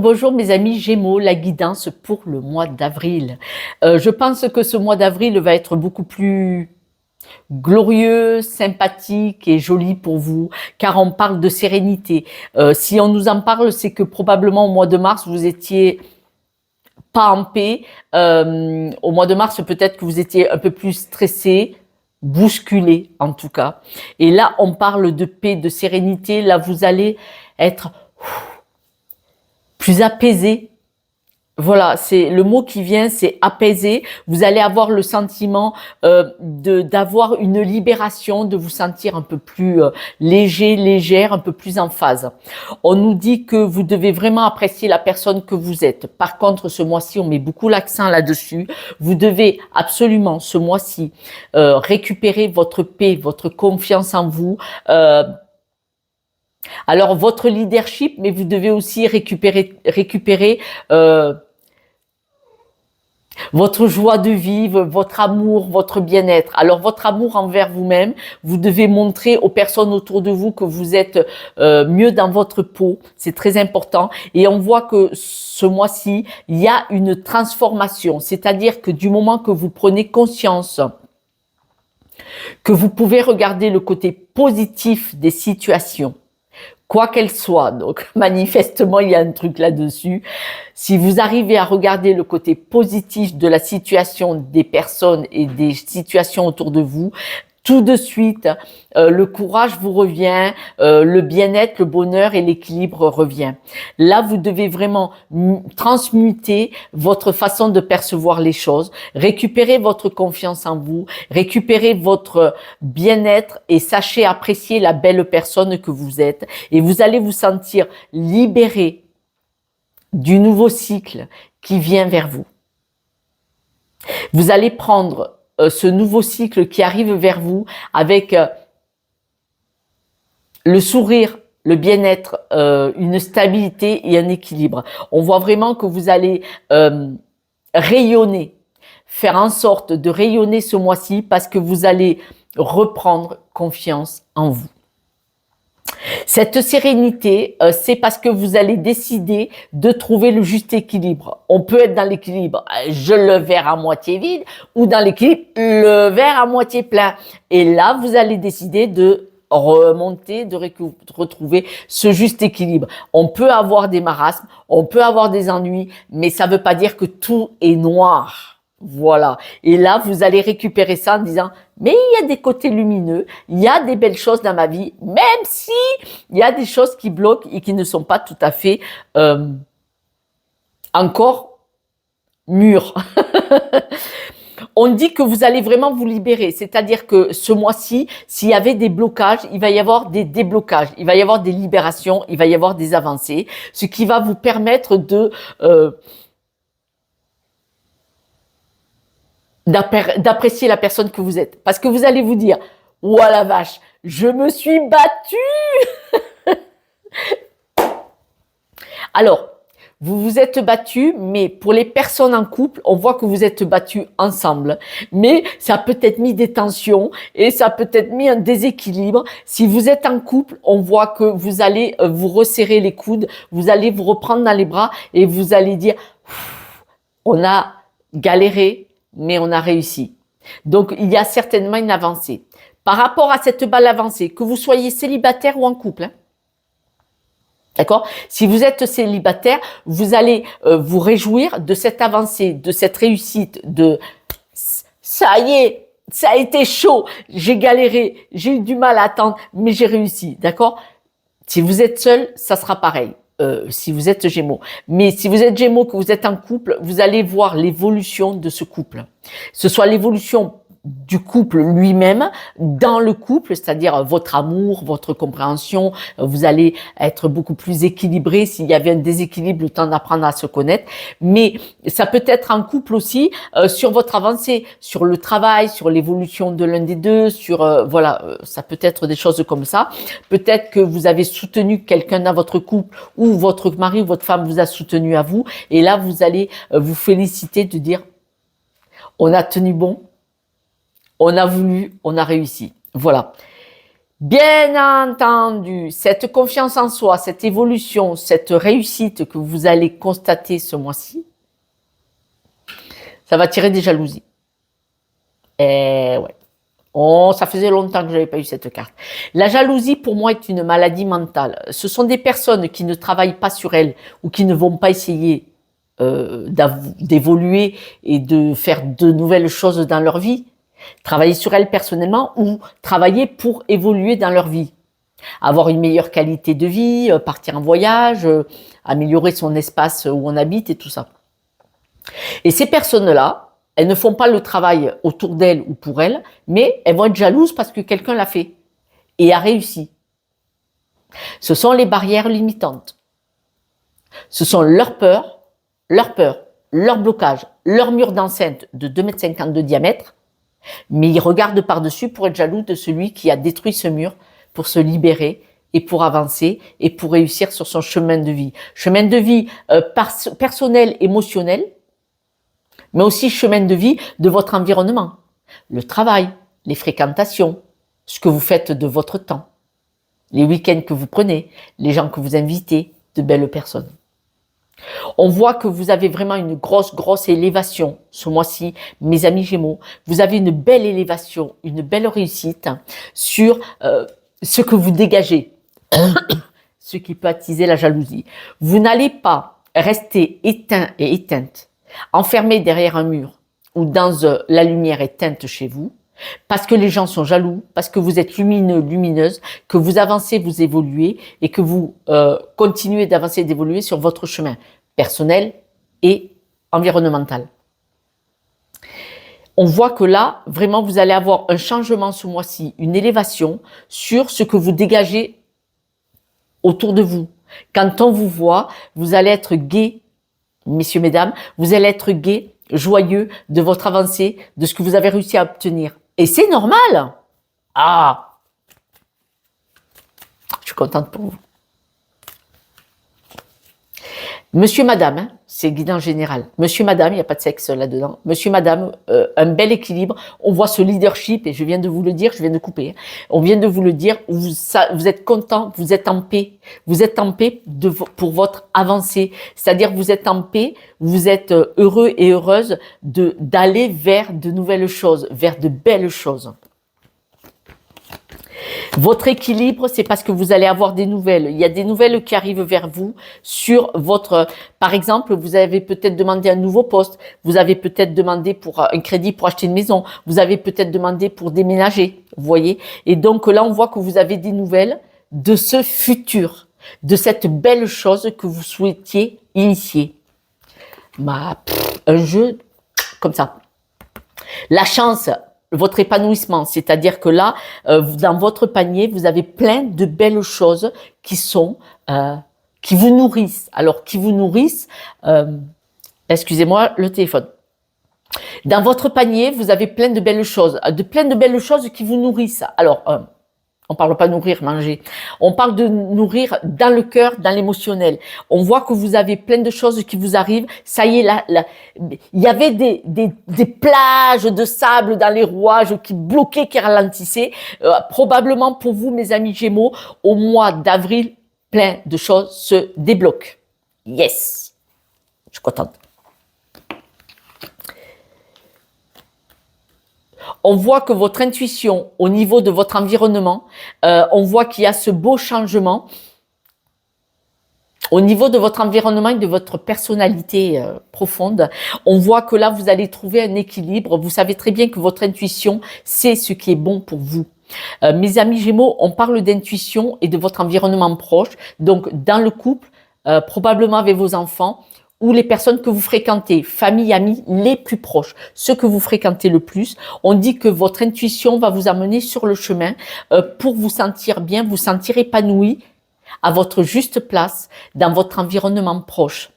Bonjour mes amis Gémeaux, la guidance pour le mois d'avril. Je pense que ce mois d'avril va être beaucoup plus glorieux, sympathique et joli pour vous, car on parle de sérénité. Si on nous en parle, c'est que probablement au mois de mars, vous étiez pas en paix. Au mois de mars, peut-être que vous étiez un peu plus stressé, bousculé en tout cas. Et là, on parle de paix, de sérénité. Là, vous allez être plus apaisé. Voilà, c'est le mot qui vient, c'est apaisé. Vous allez avoir le sentiment d'avoir une libération, de vous sentir un peu plus léger, légère, un peu plus en phase. On nous dit que vous devez vraiment apprécier la personne que vous êtes. Par contre, ce mois-ci, on met beaucoup l'accent là-dessus. Vous devez absolument, ce mois-ci, récupérer votre paix, votre confiance en vous. Alors, votre leadership, mais vous devez aussi récupérer votre joie de vivre, votre amour, votre bien-être. Alors, votre amour envers vous-même, vous devez montrer aux personnes autour de vous que vous êtes mieux dans votre peau. C'est très important. Et on voit que ce mois-ci, il y a une transformation. C'est-à-dire que du moment que vous prenez conscience que vous pouvez regarder le côté positif des situations, quoi qu'elle soit. Donc, manifestement, il y a un truc là-dessus. Si vous arrivez à regarder le côté positif de la situation des personnes et des situations autour de vous, tout de suite, le courage vous revient, le bien-être, le bonheur et l'équilibre revient. Là, vous devez vraiment transmuter votre façon de percevoir les choses, récupérer votre confiance en vous, récupérer votre bien-être et sachez apprécier la belle personne que vous êtes. Et vous allez vous sentir libéré du nouveau cycle qui vient vers vous. Vous allez prendre ce nouveau cycle qui arrive vers vous avec le sourire, le bien-être, une stabilité et un équilibre. On voit vraiment que vous allez rayonner, faire en sorte de rayonner ce mois-ci parce que vous allez reprendre confiance en vous. Cette sérénité, c'est parce que vous allez décider de trouver le juste équilibre. On peut être dans l'équilibre, je le verre à moitié vide, ou dans l'équilibre, le verre à moitié plein. Et là, vous allez décider de remonter, de retrouver ce juste équilibre. On peut avoir des marasmes, on peut avoir des ennuis, mais ça ne veut pas dire que tout est noir. Voilà. Et là, vous allez récupérer ça en disant, mais il y a des côtés lumineux, il y a des belles choses dans ma vie, même si il y a des choses qui bloquent et qui ne sont pas tout à fait encore mûres. On dit que vous allez vraiment vous libérer, c'est-à-dire que ce mois-ci, s'il y avait des blocages, il va y avoir des déblocages, il va y avoir des libérations, il va y avoir des avancées, ce qui va vous permettre d'apprécier la personne que vous êtes. Parce que vous allez vous dire, « Oh la vache, je me suis battue !» Alors, vous vous êtes battu, mais pour les personnes en couple, on voit que vous êtes battus ensemble. Mais ça a peut-être mis des tensions et ça a peut-être mis un déséquilibre. Si vous êtes en couple, on voit que vous allez vous resserrer les coudes, vous allez vous reprendre dans les bras et vous allez dire « On a galéré, mais on a réussi. » Donc, il y a certainement une avancée. Par rapport à cette belle avancée, que vous soyez célibataire ou en couple, d'accord? Si vous êtes célibataire, vous allez vous réjouir de cette avancée, de cette réussite, de ça y est, ça a été chaud, j'ai galéré, j'ai eu du mal à attendre, mais j'ai réussi, d'accord? Si vous êtes seul, ça sera pareil. Si vous êtes Gémeaux. Mais si vous êtes Gémeaux, que vous êtes en couple, vous allez voir l'évolution de ce couple. Ce soit l'évolution du couple lui-même, dans le couple, c'est-à-dire votre amour, votre compréhension, vous allez être beaucoup plus équilibré. S'il y avait un déséquilibre, le temps d'apprendre à se connaître. Mais ça peut être en couple aussi sur votre avancée, sur le travail, sur l'évolution de l'un des deux, sur voilà, ça peut être des choses comme ça. Peut-être que vous avez soutenu quelqu'un dans votre couple ou votre mari ou votre femme vous a soutenu à vous. Et là, vous allez vous féliciter de dire on a tenu bon. On a voulu, on a réussi. Voilà. Bien entendu, cette confiance en soi, cette évolution, cette réussite que vous allez constater ce mois-ci, ça va tirer des jalousies. Et ouais. Oh, ça faisait longtemps que je n'avais pas eu cette carte. La jalousie, pour moi, est une maladie mentale. Ce sont des personnes qui ne travaillent pas sur elles ou qui ne vont pas essayer d'évoluer et de faire de nouvelles choses dans leur vie. Travailler sur elles personnellement ou travailler pour évoluer dans leur vie. Avoir une meilleure qualité de vie, partir en voyage, améliorer son espace où on habite et tout ça. Et ces personnes-là, elles ne font pas le travail autour d'elles ou pour elles, mais elles vont être jalouses parce que quelqu'un l'a fait et a réussi. Ce sont les barrières limitantes. Ce sont leurs peurs, leur blocage, leur mur d'enceinte de 2,50 m de diamètre, mais ils regardent par-dessus pour être jaloux de celui qui a détruit ce mur pour se libérer et pour avancer et pour réussir sur son chemin de vie. Chemin de vie personnel, émotionnel, mais aussi chemin de vie de votre environnement. Le travail, les fréquentations, ce que vous faites de votre temps, les week-ends que vous prenez, les gens que vous invitez, de belles personnes. On voit que vous avez vraiment une grosse élévation ce mois-ci, mes amis Gémeaux. Vous avez une belle élévation, une belle réussite sur ce que vous dégagez, ce qui peut attiser la jalousie. Vous n'allez pas rester éteint et éteinte, enfermé derrière un mur ou dans la lumière éteinte chez vous, parce que les gens sont jaloux, parce que vous êtes lumineux, lumineuse, que vous avancez, vous évoluez et que vous continuez d'avancer et d'évoluer sur votre chemin personnel et environnemental. On voit que là, vraiment, vous allez avoir un changement ce mois-ci, une élévation sur ce que vous dégagez autour de vous. Quand on vous voit, vous allez être gai, messieurs, mesdames, vous allez être gai, joyeux de votre avancée, de ce que vous avez réussi à obtenir. Et c'est normal. Ah, je suis contente pour vous. Monsieur, madame, hein, c'est guidant général. Monsieur, madame, il n'y a pas de sexe là-dedans. Monsieur, madame, un bel équilibre. On voit ce leadership, et je viens de vous le dire, je viens de couper. Hein. On vient de vous le dire, vous êtes content, vous êtes en paix. Vous êtes en paix pour votre avancée. C'est-à-dire que vous êtes en paix, vous êtes heureux et heureuse d'aller vers de nouvelles choses, vers de belles choses. Votre équilibre, c'est parce que vous allez avoir des nouvelles. Il y a des nouvelles qui arrivent vers vous sur votre... Par exemple, vous avez peut-être demandé un nouveau poste. Vous avez peut-être demandé pour un crédit pour acheter une maison. Vous avez peut-être demandé pour déménager. Vous voyez? Et donc là, on voit que vous avez des nouvelles de ce futur, de cette belle chose que vous souhaitiez initier. Un jeu comme ça. La chance... votre épanouissement, c'est-à-dire que là, dans votre panier, vous avez plein de belles choses qui sont, qui vous nourrissent. Alors, qui vous nourrissent, excusez-moi, le téléphone. Dans votre panier, vous avez plein de belles choses qui vous nourrissent. Alors, on parle pas nourrir, manger. On parle de nourrir dans le cœur, dans l'émotionnel. On voit que vous avez plein de choses qui vous arrivent. Ça y est, il y avait des plages de sable dans les rouages qui bloquaient, qui ralentissaient. Probablement pour vous, mes amis Gémeaux, au mois d'avril, plein de choses se débloquent. Yes! Je suis contente. On voit que votre intuition, au niveau de votre environnement, on voit qu'il y a ce beau changement au niveau de votre environnement et de votre personnalité profonde. On voit que là, vous allez trouver un équilibre. Vous savez très bien que votre intuition, c'est ce qui est bon pour vous. Mes amis Gémeaux, on parle d'intuition et de votre environnement proche. Donc, dans le couple, probablement avec vos enfants, ou les personnes que vous fréquentez, famille, amis, les plus proches, ceux que vous fréquentez le plus, on dit que votre intuition va vous amener sur le chemin pour vous sentir bien, vous sentir épanoui à votre juste place dans votre environnement proche.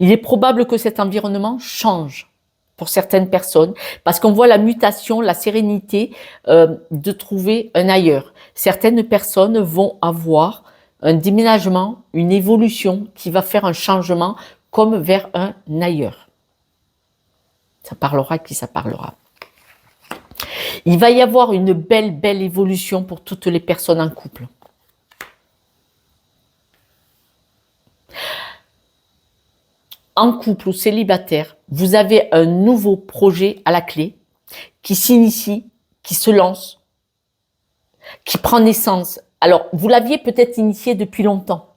Il est probable que cet environnement change pour certaines personnes parce qu'on voit la mutation, la sérénité de trouver un ailleurs. Certaines personnes vont avoir un déménagement, une évolution qui va faire un changement comme vers un ailleurs. Ça parlera qui ça parlera. Il va y avoir une belle évolution pour toutes les personnes en couple. En couple ou célibataire, vous avez un nouveau projet à la clé qui s'initie, qui se lance, qui prend naissance. Alors, vous l'aviez peut-être initié depuis longtemps,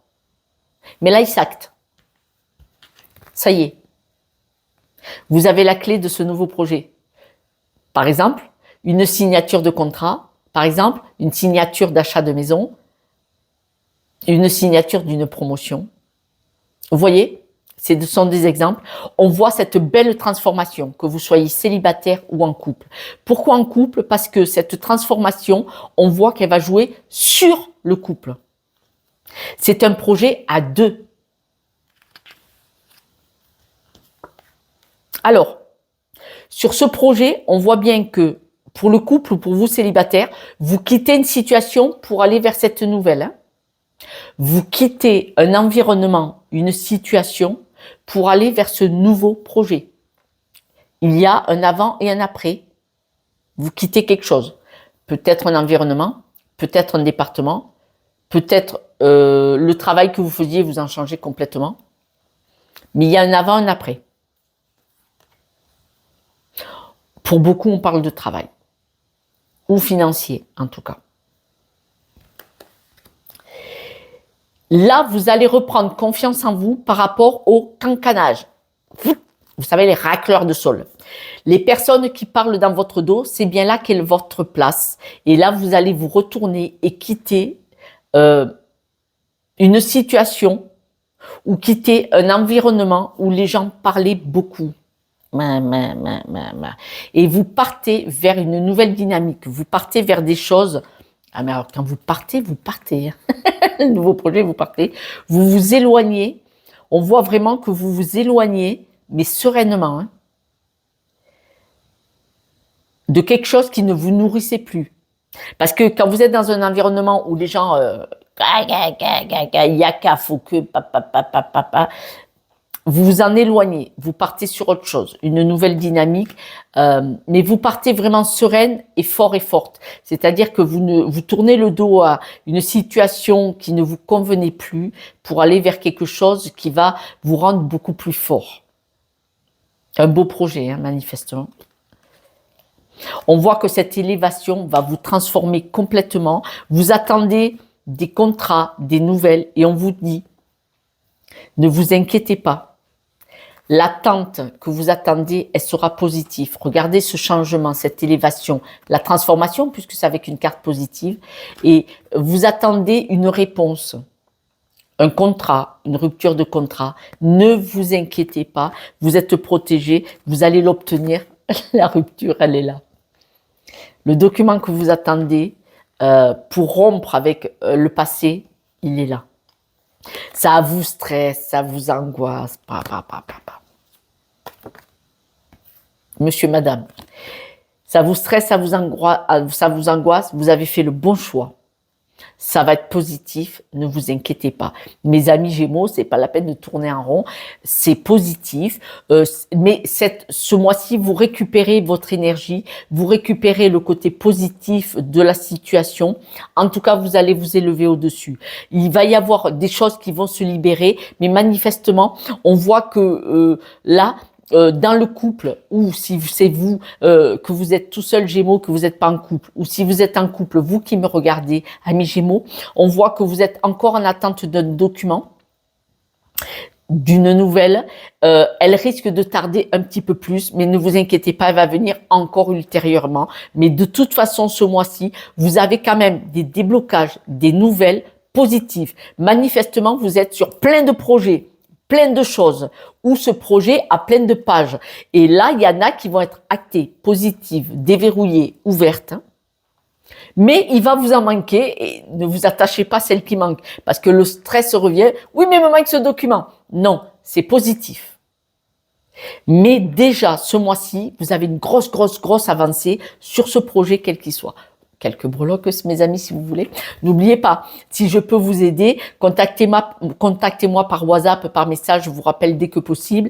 mais là, il s'acte. Ça y est. Vous avez la clé de ce nouveau projet. Par exemple, une signature de contrat, par exemple, une signature d'achat de maison, une signature d'une promotion. Vous voyez, ce sont des exemples. On voit cette belle transformation, que vous soyez célibataire ou en couple. Pourquoi en couple? Parce que cette transformation, on voit qu'elle va jouer sur le couple. C'est un projet à deux. Alors, sur ce projet, on voit bien que pour le couple ou pour vous célibataire, vous quittez une situation pour aller vers cette nouvelle. Vous quittez un environnement, une situation pour aller vers ce nouveau projet. Il y a un avant et un après. Vous quittez quelque chose. Peut-être un environnement, peut-être un département, peut-être le travail que vous faisiez, vous en changez complètement. Mais il y a un avant et un après. Pour beaucoup, on parle de travail. Ou financier, en tout cas. Là, vous allez reprendre confiance en vous par rapport au cancanage. Vous savez, les racleurs de sol. Les personnes qui parlent dans votre dos, c'est bien là qu'est votre place. Et là, vous allez vous retourner et quitter une situation ou quitter un environnement où les gens parlaient beaucoup. Et vous partez vers une nouvelle dynamique. Vous partez vers des choses. Ah, mais alors, quand vous partez, vous partez. Le nouveau projet, vous partez. Vous vous éloignez. On voit vraiment que vous vous éloignez, mais sereinement, de quelque chose qui ne vous nourrissait plus. Parce que quand vous êtes dans un environnement où les gens yaka, faut que, papa, vous vous en éloignez, vous partez sur autre chose, une nouvelle dynamique, mais vous partez vraiment sereine et forte. C'est-à-dire que vous tournez le dos à une situation qui ne vous convenait plus pour aller vers quelque chose qui va vous rendre beaucoup plus fort. Un beau projet, manifestement. On voit que cette élévation va vous transformer complètement. Vous attendez des contrats, des nouvelles, et on vous dit, ne vous inquiétez pas. L'attente que vous attendez, elle sera positive. Regardez ce changement, cette élévation, la transformation, puisque c'est avec une carte positive. Et vous attendez une réponse, un contrat, une rupture de contrat. Ne vous inquiétez pas, vous êtes protégé, vous allez l'obtenir. La rupture, elle est là. Le document que vous attendez pour rompre avec le passé, il est là. Ça vous stresse, ça vous angoisse. Monsieur, madame, ça vous stresse, ça vous angoisse, vous avez fait le bon choix. Ça va être positif, ne vous inquiétez pas. Mes amis Gémeaux, c'est pas la peine de tourner en rond, c'est positif. Mais ce mois-ci, vous récupérez votre énergie, vous récupérez le côté positif de la situation. En tout cas, vous allez vous élever au-dessus. Il va y avoir des choses qui vont se libérer, mais manifestement, on voit que là, dans le couple, ou si c'est vous que vous êtes tout seul Gémeaux, que vous n'êtes pas en couple, ou si vous êtes en couple, vous qui me regardez, amis Gémeaux, on voit que vous êtes encore en attente d'un document, d'une nouvelle. Elle risque de tarder un petit peu plus, mais ne vous inquiétez pas, elle va venir encore ultérieurement. Mais de toute façon, ce mois-ci, vous avez quand même des déblocages, des nouvelles positives. Manifestement, vous êtes sur plein de projets, plein de choses, où ce projet a plein de pages. Et là, il y en a qui vont être actées, positives, déverrouillées, ouvertes. Mais il va vous en manquer et ne vous attachez pas à celle qui manque. Parce que le stress revient. Oui, mais il me manque ce document. Non, c'est positif. Mais déjà, ce mois-ci, vous avez une grosse avancée sur ce projet, quel qu'il soit. Quelques breloques, mes amis, si vous voulez. N'oubliez pas, si je peux vous aider, contactez-moi par WhatsApp, par message, je vous rappelle dès que possible.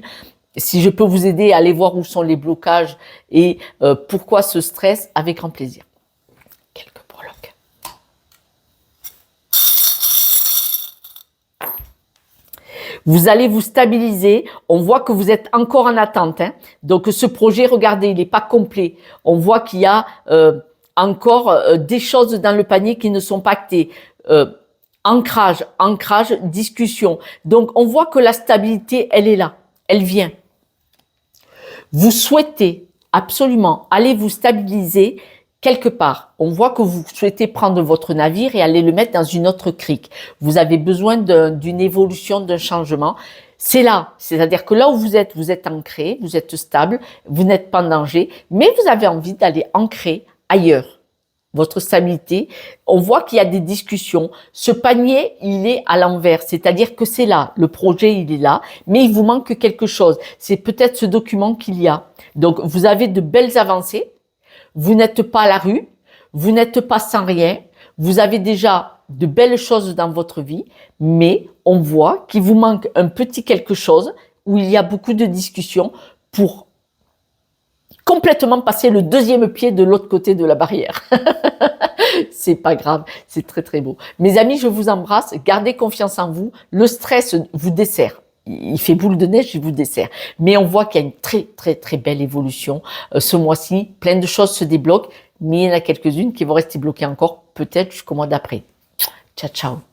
Si je peux vous aider à aller voir où sont les blocages et pourquoi ce stress, avec grand plaisir. Quelques breloques. Vous allez vous stabiliser. On voit que vous êtes encore en attente. Hein. Donc ce projet, regardez, il n'est pas complet. On voit qu'il y a encore des choses dans le panier qui ne sont pas actées. Ancrage, discussion. Donc on voit que la stabilité, elle est là. Elle vient. Vous souhaitez absolument aller vous stabiliser quelque part. On voit que vous souhaitez prendre votre navire et aller le mettre dans une autre crique. Vous avez besoin d'une évolution, d'un changement. C'est là, c'est-à-dire que là où vous êtes ancré, vous êtes stable, vous n'êtes pas en danger, mais vous avez envie d'aller ancrer ailleurs. Votre stabilité, on voit qu'il y a des discussions. Ce panier, il est à l'envers, c'est-à-dire que c'est là, le projet, il est là, mais il vous manque quelque chose. C'est peut-être ce document qu'il y a. Donc, vous avez de belles avancées. Vous n'êtes pas à la rue, vous n'êtes pas sans rien, vous avez déjà de belles choses dans votre vie, mais on voit qu'il vous manque un petit quelque chose où il y a beaucoup de discussions pour complètement passer le deuxième pied de l'autre côté de la barrière. C'est pas grave, c'est très très beau. Mes amis, je vous embrasse, gardez confiance en vous, le stress vous dessert. Il fait boule de neige, il vous dessert. Mais on voit qu'il y a une très très très belle évolution ce mois-ci. Plein de choses se débloquent, mais il y en a quelques-unes qui vont rester bloquées encore, peut-être jusqu'au mois d'après. Ciao, ciao.